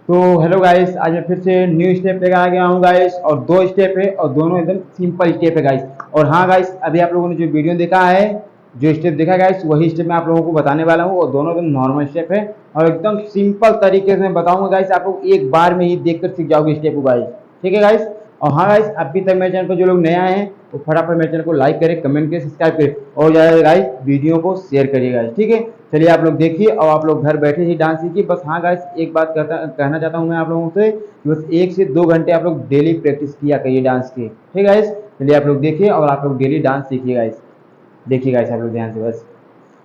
तो hello guys, आज मैं फिर से न्यू स्टेप लेकर आ गया हूँ गाइस। और दो स्टेप है और दोनों एकदम सिंपल स्टेप है गाइस। और हाँ गाइस, अभी आप लोगों ने जो वीडियो देखा है, जो स्टेप देखा गाइस, वही स्टेप मैं आप लोगों को बताने वाला हूँ। और दोनों एकदम नॉर्मल स्टेप है और एकदम सिंपल तरीके से मैं बताऊंगा गाइस। आप लोग एक बार में ही देखकर सीख जाओगे स्टेप को गाइस। ठीक है गाइस। और हाँ गाइस, अभी तक मेरे चैनल पर जो लोग नए आए हैं वो फटाफट मेरे चैनल को लाइक करें, कमेंट करें, सब्सक्राइब करें और ज़्यादा गाइस वीडियो को शेयर करिए गाइस। ठीक है, चलिए आप लोग देखिए और आप लोग घर बैठे ही डांस सीखिए। बस हाँ गाइस, एक बात कहना चाहता हूँ मैं आप लोगों से कि बस 1 से 2 घंटे आप लोग डेली प्रैक्टिस किया करिए डांस की। ठीक है गाइस, चलिए आप लोग देखिए और आप लोग डेली डांस सीखिए गाइस। देखिए गाइस आप लोग ध्यान से बस।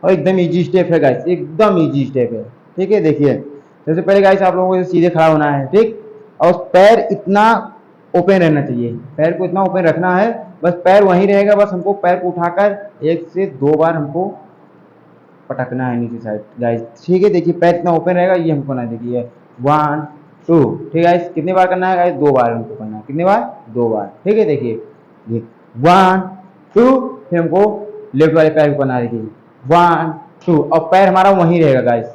और एकदम इजी स्टेप है गाइस, एकदम इजी स्टेप है। ठीक है, देखिए सबसे पहले गाइस आप लोगों को सीधे खड़ा होना है। ठीक, और पैर इतना ओपन रहना चाहिए, पैर को इतना ओपन रखना है। बस पैर वहीं रहेगा, बस हमको पैर को उठाकर 1 से 2 बार हमको पटकना है नीचे साइड गाइस। ठीक है, देखिए पैर इतना ओपन रहेगा, ये हमको ना देखिए 1 2। ठीक है गाइस, कितने बार करना है गाइस? 2 बार हमको करना है। कितने बार? 2 बार। ठीक है, देखिए ये 1 2, फिर हमको लेफ्ट वाले पैर को करना है। देखिए 1 2 और पैर हमारा वहीं रहेगा गाइस,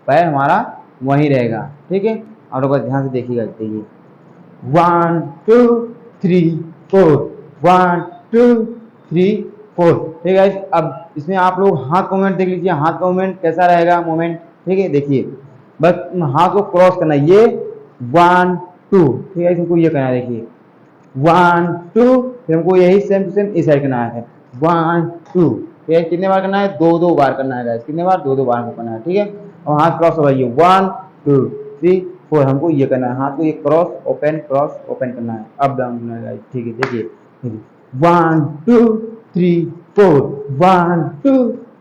पैर हमारा वहीं रहेगा। ठीक है, और लोग ध्यान से देखिएगा। देखिए 1 2 3 4, 1 2 3 4। ठीक है गाइस, अब इसमें आप लोग हाथ का मूवमेंट देख लीजिए, हाथ का मूवमेंट कैसा रहेगा मूवमेंट। ठीक है, देखिए बस हाथ को क्रॉस करना है, ये 1 2। ठीक है, हमको ये करना है। देखिए 1 2, फिर हमको यही सेम टू सेम इस साइड करना है 1 2। ठीक है, कितने बार करना है? 2 बार करना है गाइस। कितने बार? 2 बार हमको करना है। ठीक है, और हाथ क्रॉस होगा, ये 1 2 3 4। हमको ये करना है, हाथ को ये क्रॉस ओपन करना है, अप डाउन करना है गाइस। ठीक है, देखिए 1 2 3 4, 1 2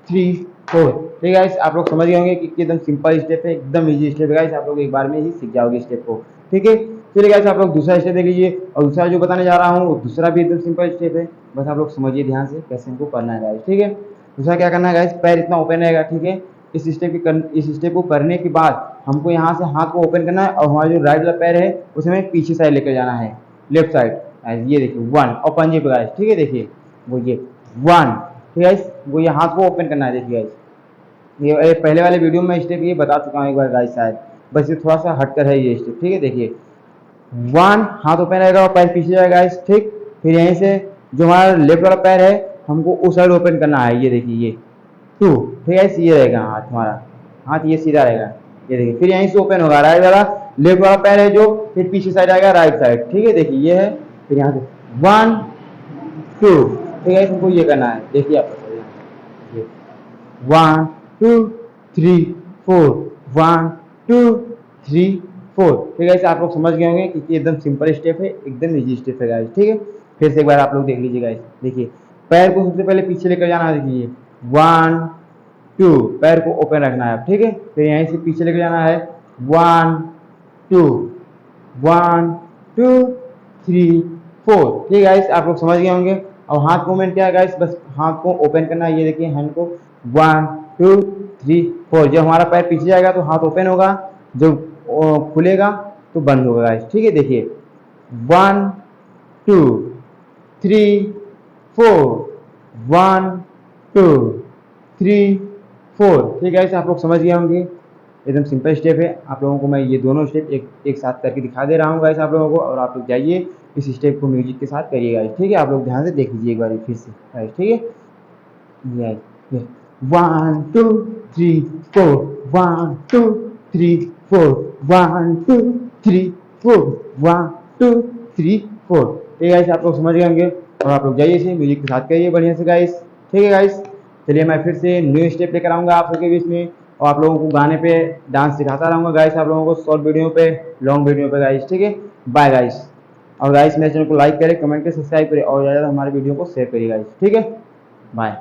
3 4। ठीक है गाइस, आप लोग समझ गए होंगे कि एकदम सिंपल स्टेप है, एकदम इजी स्टेप है गाइस। आप लोग एक बार में ही सीख जाओगे स्टेप को। ठीक है, चलिए गाइस आप लोग दूसरा स्टेप देख लीजिए। और दूसरा जो बताने जा रहा हूँ वो दूसरा भी एकदम सिंपल स्टेप है, बस आप लोग समझिए ध्यान से कैसे हमको करना है गाइस। ठीक है, दूसरा क्या करना है गाइस? पैर इतना ओपन रहेगा। ठीक है, इस स्टेप को करने के बाद हमको यहाँ से हाथ को ओपन करना है और हमारा जो राइट वाला पैर है उसे हमें पीछे साइड लेकर जाना है, लेफ्ट साइड। ये देखिए 1 और पंजे पे गाइस। ठीक है, देखिए वो ये 1। ठीक है, वो ये हाथ को ओपन करना है। देखिए गाइस, ये पहले वाले वीडियो में स्टेप ये बता चुका हूँ एक बार गाइस शायद, बस ये थोड़ा सा हटकर है ये स्टेप। ठीक है, देखिए 1 हाथ ओपन रहेगा और पैर पीछे जाएगा गाइस। ठीक, फिर यहीं से जो हमारा लेफ्ट वाला पैर है हमको उस साइड ओपन करना है। ये देखिए ये 2। ठीक है, ये रहेगा हाथ हमारा, हाथ ये सीधा रहेगा। ये देखिए फिर यहीं से ओपन होगा राइट वाला, लेफ्ट वाला पैर है जो फिर पीछे साइड आएगा राइट साइड। ठीक है, देखिए ये है, फिर यहाँ से 1 2। ठीक है, तुमको ये करना है। देखिए आप 1 2 3 4, 1 2 3 4। ठीक है, आप लोग समझ गए होंगे कि एकदम सिंपल स्टेप है, एकदम इजी स्टेप है गाइस। ठीक है, फिर से एक बार आप लोग देख लीजिए गाइस। देखिए पैर को सबसे पहले पीछे लेकर जाना है। देखिए 1 2, पैर को ओपन रखना है। ठीक है, फिर यहीं से पीछे लेकर जाना है 1 2 1 2 3 4। ठीक है गाइस, आप लोग समझ गए होंगे। और हाथ मूवमेंट क्या है गाइस? बस हाथ को ओपन करना है। ये देखिए हैंड को 1 2 3 4। जब हमारा पैर पीछे जाएगा तो हाथ ओपन होगा, जब खुलेगा तो बंद होगा गाइस। ठीक है, देखिए 1 2 3 4, 1 2 3 4। ठीक है, आप लोग समझ गए होंगे, एकदम सिंपल स्टेप है। आप लोगों को मैं ये दोनों स्टेप एक साथ करके दिखा दे रहा हूँ गाइस आप लोगों को। और आप लोग जाइए इस स्टेप को म्यूजिक के साथ करिए गाइस। ठीक है, आप लोग ध्यान से देख लीजिए एक बार फिर से गाइस। ठीक है, ये 1 2 3 4, 1 2 3 4, 1 2 3 4, 1 2 3 4। ठीक है गाइस, आप लोग समझ गए होंगे। और आप लोग जाइए इसे म्यूजिक के साथ करिए बढ़िया से गाइस। ठीक है गाइस, चलिए मैं फिर से न्यू स्टेप लेकर आऊँगा आप लोगों के बीच में और आप लोगों को गाने पे डांस सिखाता रहूँगा गाइस, आप लोगों को शॉर्ट वीडियो पे, लॉन्ग वीडियो पे गाइस। ठीक है, बाय गाइस। और गाइस मेरे चैनल को लाइक करें, कमेंट करें, सब्सक्राइब करें और ज़्यादा हमारे वीडियो को शेयर करिए गाइस। ठीक है, बाय।